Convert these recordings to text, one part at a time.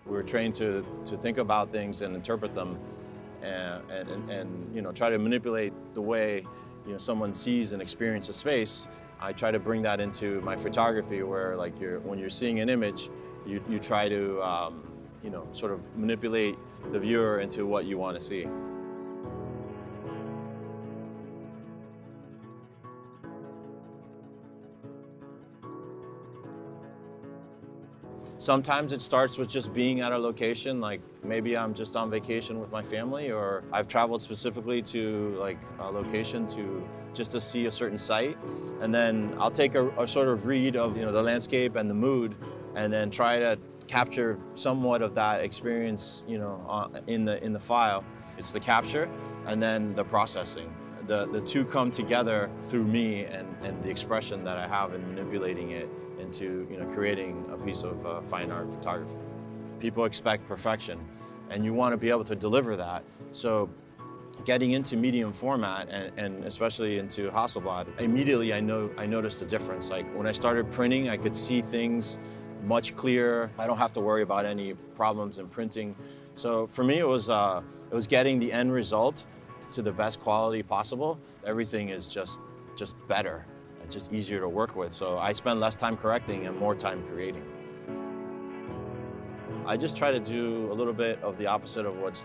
We're trained to think about things and interpret them and try to manipulate the way someone sees and experiences a space. I try to bring that into my photography, where like when you're seeing an image, you try to sort of manipulate the viewer into what you want to see. Sometimes it starts with just being at a location, like maybe I'm just on vacation with my family, or I've traveled specifically to like a location just to see a certain site. And then I'll take a sort of read of the landscape and the mood, and then try to capture somewhat of that experience in the file. It's the capture and then the processing. The two come together through me and the expression that I have in manipulating it into creating a piece of fine art photography. People expect perfection, and you want to be able to deliver that. So getting into medium format and especially into Hasselblad, immediately I noticed a difference. Like when I started printing, I could see things much clearer. I don't have to worry about any problems in printing. So for me, it was getting the end result to the best quality possible. Everything is just better. It's just easier to work with. So I spend less time correcting and more time creating. I just try to do a little bit of the opposite of what's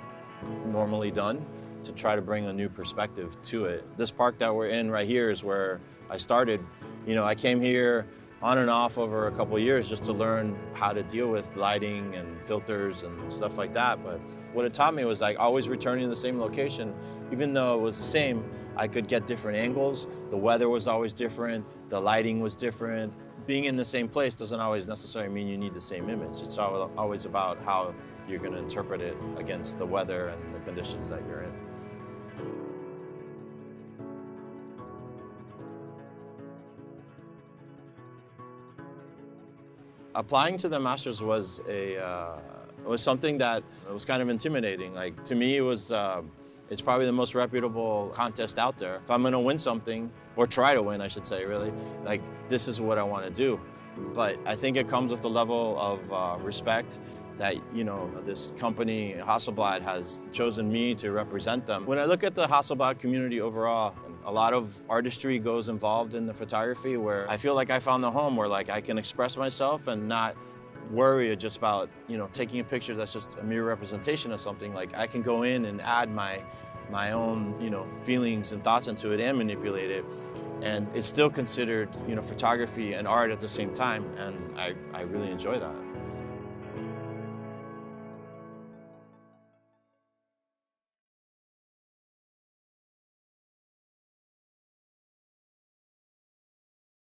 normally done to try to bring a new perspective to it. This park that we're in right here is where I started. I came here on and off over a couple of years just to learn how to deal with lighting and filters and stuff like that. But what it taught me was like always returning to the same location. Even though it was the same, I could get different angles. The weather was always different. The lighting was different. Being in the same place doesn't always necessarily mean you need the same image. It's always about how you're going to interpret it against the weather and the conditions that you're in. Applying to the Masters was something that was kind of intimidating. Like to me, it's probably the most reputable contest out there. If I'm going to win something, or try to win, I should say, really, like this is what I want to do. But I think it comes with a level of respect that this company Hasselblad has chosen me to represent them. When I look at the Hasselblad community overall, a lot of artistry goes involved in the photography, where I feel like I found the home where like I can express myself and not worry just about taking a picture that's just a mere representation of something. Like I can go in and add my own feelings and thoughts into it and manipulate it, and it's still considered photography and art at the same time, and I really enjoy that.